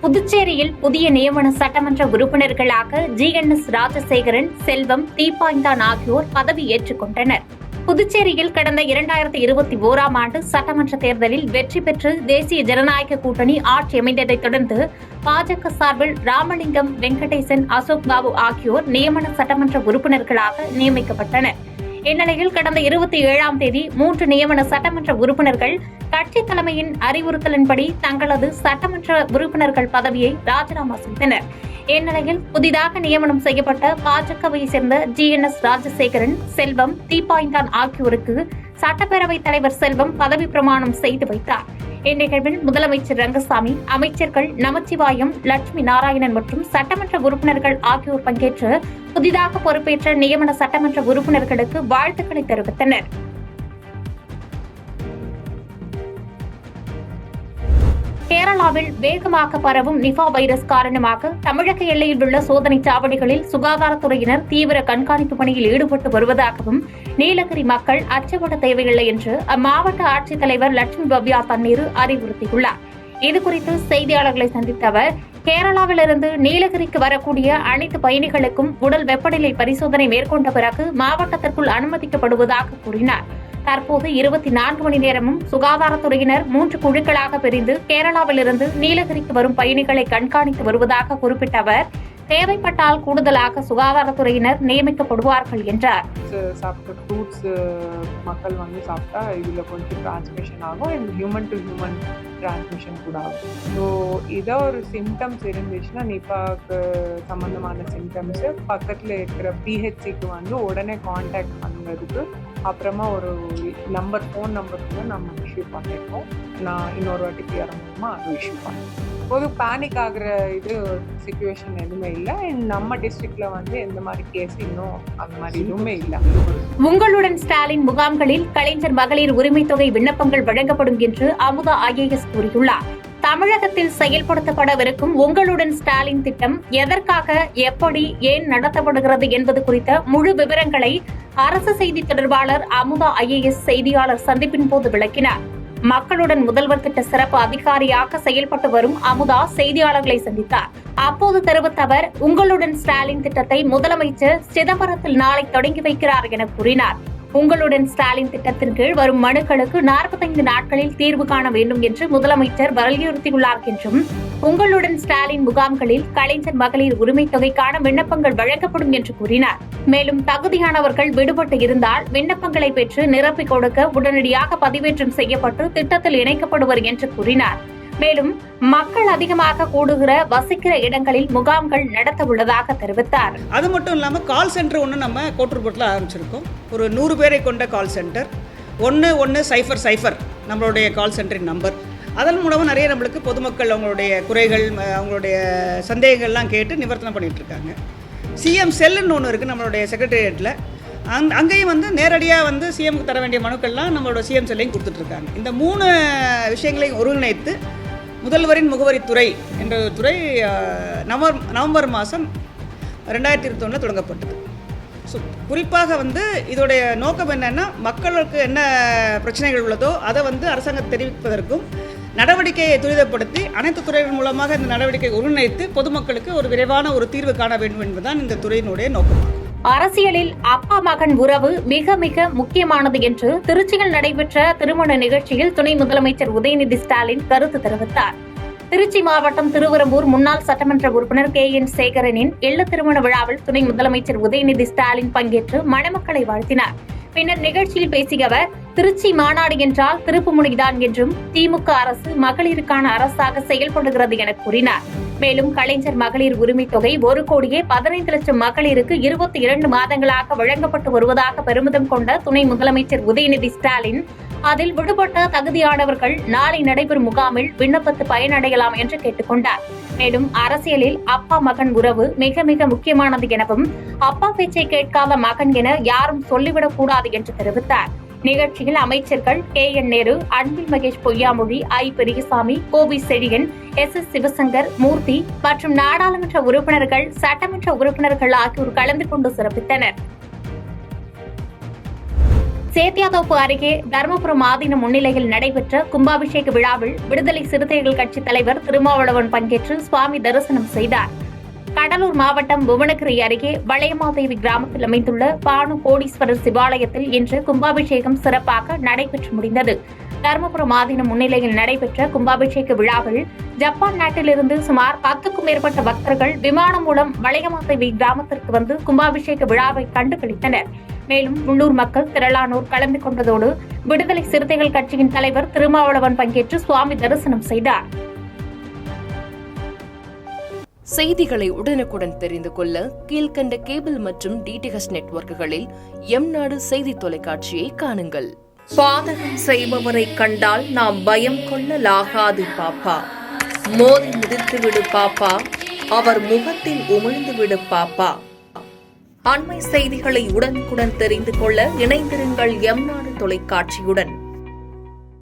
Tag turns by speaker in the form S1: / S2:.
S1: புதுச்சேரியில் புதிய நியமன சட்டமன்ற உறுப்பினர்களாக GNS ராஜசேகரன், செல்வம், தீபாய்ந்தான் ஆகியோர் பதவி ஏற்றுக் கொண்டனர். புதுச்சேரியில் கடந்த 2021ஆம் ஆண்டு சட்டமன்ற தேர்தலில் வெற்றி பெற்று தேசிய ஜனநாயக கூட்டணி ஆட்சி அமைந்ததைத் தொடர்ந்து பாஜக சார்பில் ராமலிங்கம், வெங்கடேசன், அசோக் பாபு ஆகியோர் நியமன சட்டமன்ற உறுப்பினர்களாக நியமிக்கப்பட்டனர். இந்நிலையில் கடந்த 27ஆம் தேதி 3 நியமன சட்டமன்ற உறுப்பினர்கள் கட்சி தலைமையின் அறிவுறுத்தலின்படி தங்களது சட்டமன்ற உறுப்பினர்கள் பதவியை ராஜினாமா செய்தனர். இந்நிலையில் புதிதாக நியமனம் செய்யப்பட்ட பாஜகவை சேர்ந்த GNS ராஜசேகரன், செல்வம், தீபாய்ந்தான் ஆகியோருக்கு சட்டப்பேரவைத் தலைவர் செல்வம் பதவி பிரமாணம் செய்து வைத்தார். இந்நிகழ்வில் முதலமைச்சர் ரங்கசாமி, அமைச்சர்கள் நமச்சிவாயம், லட்சுமி நாராயணன் மற்றும் சட்டமன்ற உறுப்பினர்கள் ஆகியோர் பங்கேற்று புதிதாக பொறுப்பேற்ற நியமன சட்டமன்ற உறுப்பினர்களுக்கு வாழ்த்துக்களை தெரிவித்தனர். கேரளாவில் வேகமாக பரவும் நிபா வைரஸ் காரணமாக தமிழக எல்லையில் உள்ள சோதனைச் சாவடிகளில் சுகாதாரத்துறையினர் தீவிர கண்காணிப்பு பணியில் ஈடுபட்டு வருவதாகவும் நீலகிரி மக்கள் அச்சப்பட தேவையில்லை என்று அம்மாவட்ட ஆட்சித்தலைவர் லட்சுமி பவ்யா தண்ணீர் அறிவுறுத்தியுள்ளார். இதுகுறித்து செய்தியாளர்களை சந்தித்த அவர், கேரளாவிலிருந்து நீலகிரிக்கு வரக்கூடிய அனைத்து பயணிகளுக்கும் உடல் வெப்பநிலை பரிசோதனை மேற்கொண்ட பிறகு மாவட்டத்திற்குள் அனுமதிக்கப்படுவதாக கூறினார். தற்போது 24 மணி நேரமும் சுகாதாரத்துறையினர் 3 குழுக்களாக பிரிந்து கேரளாவிலிருந்து நீலகிரிக்கு வரும் பயணிகளை கண்காணித்து வருவதாக குறிப்பிட்ட அவர், தேவைப்பட்டால் கூடுதலாக சுகாதாரத்துறையினர் நியமிக்கப்படுவார்கள் என்றார்.
S2: சாப்பிட்ட ஃப்ரூட்ஸ் மக்கள் வந்து சாப்பிட்டா இதுல கொஞ்சம் டிரான்ஸ்மிஷன் ஆகும், ஹியூமன் டு ஹியூமன் டிரான்ஸ்மிஷன் கூட ஆகும். ஸோ இதோ ஒரு சிம்டம்ஸ் இருந்துச்சுன்னா நிபாக்கு சம்பந்தமான சிம்டம்ஸ் பக்கத்துல இருக்கிற PHCக்கு வந்து உடனே கான்டாக்ட் பண்ணுறதுக்கு அப்புறமா ஒரு ஃபோன் நம்பர் கூட நம்ம இஷ்யூ பண்ணியிருக்கோம். நான் இன்னொரு வாட்டி PR மூலமா அது இஷ்யூ பண்ணேன். பொது பேனிக் ஆகுற சிச்சுவேஷன் எதுவுமே இல்லை. நம்ம டிஸ்ட்ரிக்ட்ல வந்து எந்த மாதிரி கேஸ் இன்னும் அந்த மாதிரி எதுவுமே இல்லை.
S1: உங்களுடன் ஸ்டாலின் முகாம்களில் கலைஞர் மகளிர் உரிமை தொகை விண்ணப்பங்கள் வழங்கப்படும் என்று அமுதா IAS கூறியுள்ளார். தமிழகத்தில் செயல்படுத்தப்படவிருக்கும் உங்களுடன் ஸ்டாலின் திட்டம் எதற்காக, எப்படி, ஏன் நடத்தப்படுகிறது என்பது குறித்த முழு விவரங்களை அரசு செய்தி தொடர்பாளர் அமுதா IAS செய்தியாளர் சந்திப்பின் போது விளக்கினார். மக்களுடன் முதல்வர் திட்ட சிறப்பு அதிகாரியாக செயல்பட்டு வரும் அமுதா செய்தியாளர்களை சந்தித்தார். அப்போது தெரிவித்த அவர், உங்களுடன் ஸ்டாலின் திட்டத்தை முதலமைச்சர் சிதம்பரத்தில் நாளை தொடங்கி வைக்கிறார் என கூறினார். உங்களுடன் ஸ்டாலின் திட்டத்தின் கீழ் வரும் மனுக்களுக்கு 45 நாட்களில் தீர்வு காண வேண்டும் என்று முதலமைச்சர் வலியுறுத்தியுள்ளார் என்றும், உங்களுடன் ஸ்டாலின் முகாம்களில் கலைஞர் மகளிர் உரிமை தொகைக்கான விண்ணப்பங்கள் வழங்கப்படும் என்று கூறினார். மேலும் தகுதியானவர்கள் விடுபட்டு இருந்தால் விண்ணப்பங்களை பெற்று நிரப்பிக் கொடுக்க உடனடியாக பதிவேற்றம் செய்யப்பட்டு திட்டத்தில் இணைக்கப்படுவர் என்று கூறினார். மேலும் மக்கள் அதிகமாக கூடுகிற வசிக்கிற இடங்களில் முகாம்கள் நடத்த உள்ளதாக தெரிவித்தார்.
S3: அது மட்டும் இல்லாமல் கால் சென்டர் ஒன்று நம்ம கோட்டூர்புரத்தில் ஆரம்பிச்சிருக்கோம். ஒரு 100 பேரை கொண்ட கால் சென்டர் 1100 நம்மளுடைய கால் சென்டரின் நம்பர். அதன் மூலமாக நிறைய நம்மளுக்கு பொதுமக்கள் அவங்களுடைய குறைகள், அவங்களுடைய சந்தேகங்கள்லாம் கேட்டு நிவர்த்தனை பண்ணிகிட்டு இருக்காங்க. CM செல்லுன்னு ஒன்று இருக்குது நம்மளுடைய செக்ரட்டேரியட்டில். அங்கேயும் வந்து நேரடியாக வந்து சிஎம்க்கு தர வேண்டிய மனுக்கள்லாம் நம்மளோட CM செல்லையும் கொடுத்துட்ருக்காங்க. இந்த 3 விஷயங்களையும் ஒருங்கிணைத்து முதல்வரின் முகவரித்துறை என்ற துறை நவம்பர் மாதம் 2021 தொடங்கப்பட்டது. ஸோ குறிப்பாக வந்து இதோடைய நோக்கம் என்னென்னா, மக்களுக்கு என்ன பிரச்சனைகள் உள்ளதோ அதை வந்து அரசாங்கம் தெரிவிப்பதற்கும் நடவடிக்கையை துரிதப்படுத்தி அனைத்து துறைகள் மூலமாக இந்த நடவடிக்கை ஒருங்கிணைத்து பொதுமக்களுக்கு ஒரு விரைவான ஒரு தீர்வு காண வேண்டும் என்பதுதான் இந்த துறையினுடைய நோக்கமாகும்.
S1: அரசியலில் அப்பா மகன் உறவு மிக மிக முக்கியமானது என்று திருச்சியில் நடைபெற்ற திருமண நிகழ்ச்சியில் துணை முதலமைச்சர் உதயநிதி ஸ்டாலின் கருத்து தெரிவித்தார். திருச்சி மாவட்டம் திருவரம்பூர் முன்னாள் சட்டமன்ற உறுப்பினர் KN சேகரனின் இல்ல திருமண விழாவில் துணை முதலமைச்சர் உதயநிதி ஸ்டாலின் பங்கேற்று மணமக்களை வாழ்த்தினார். பின்னர் நிகழ்ச்சியில் பேசிய அவர், திருச்சி மாநாடு என்றால் திருப்புமுனைதான் என்றும் திமுக அரசு மகளிருக்கான அரசாக செயல்படுகிறது என கூறினார். மேலும் கலைஞர் மகளிர் உரிமை தொகை 1,15 லட்சம் மகளிருக்கு 22 மாதங்களாக வழங்கப்பட்டு வருவதாக பெருமிதம் கொண்ட துணை முதலமைச்சர் உதயநிதி ஸ்டாலின், அதில் விடுபட்ட தகுதியானவர்கள் நாளை நடைபெறும் முகாமில் விண்ணப்பித்து பயனடையலாம் என்று கேட்டுக் கொண்டார். மேலும் அரசியலில் அப்பா மகன் உறவு மிக மிக முக்கியமானது எனவும், அப்பா பேச்சை கேட்காத மகன் என யாரும் சொல்லிவிடக் கூடாது என்று தெரிவித்தார். நிகழ்ச்சியில் அமைச்சர்கள் KN நேரு, அன்பில் மகேஷ் பொய்யாமொழி, பெரியசாமி, கோவி செழியன், SS சிவசங்கர், மூர்த்தி மற்றும் நாடாளுமன்ற உறுப்பினர்கள், சட்டமன்ற உறுப்பினர்கள் ஆகியோர் கலந்து கொண்டு சிறப்பித்தனர். சேத்தியாத்தோப்பு அருகே தருமபுரம் ஆதீன முன்னிலையில் நடைபெற்ற கும்பாபிஷேக விழாவில் விடுதலை சிறுத்தைகள் கட்சித் தலைவர் திருமாவளவன் பங்கேற்று சுவாமி தரிசனம் செய்தார். கடலூர் மாவட்டம் புவனகிரி அருகே வளையமாதேவி கிராமத்தில் அமைந்துள்ள பானு கோடீஸ்வரர் சிவாலயத்தில் இன்று கும்பாபிஷேகம் சிறப்பாக நடைபெற்று முடிந்தது. தருமபுரம் ஆதீன முன்னிலையில் நடைபெற்ற கும்பாபிஷேக விழாவில் ஜப்பான் நாட்டிலிருந்து சுமார் 10க்கும் மேற்பட்ட பக்தர்கள் விமானம் மூலம் வளையமாதேவி கிராமத்திற்கு வந்து கும்பாபிஷேக விழாவை கண்டுகளித்தனர். மேலும் உள்ளூர் மக்கள் திரளானோர் கலந்து கொண்டதோடு விடுதலை சிறுத்தைகள் கட்சியின் தலைவர் திருமாவளவன் பங்கேற்று சுவாமி தரிசனம் செய்தார்.
S4: செய்திகளை உடனுக்குடன் தெரிந்து கொள்ள கீழ்க்கண்ட கேபிள் மற்றும் டிடிஎச் நெட்வொர்க்குகளில் எம்நாடு செய்தி தொலைக்காட்சியை காணுங்கள். பாதகம் செய்பவரை கண்டால் நாம் பயம் கொள்ளலாகாது பாப்பா. மோதி மிதித்துவிடு பாப்பா, அவர் முகத்தில் உமிழ்ந்துவிடு பாப்பா. அண்மை செய்திகளை உடனுக்குடன் தெரிந்து கொள்ள இணைந்திருங்கள் எம்நாடு தொலைக்காட்சியுடன்.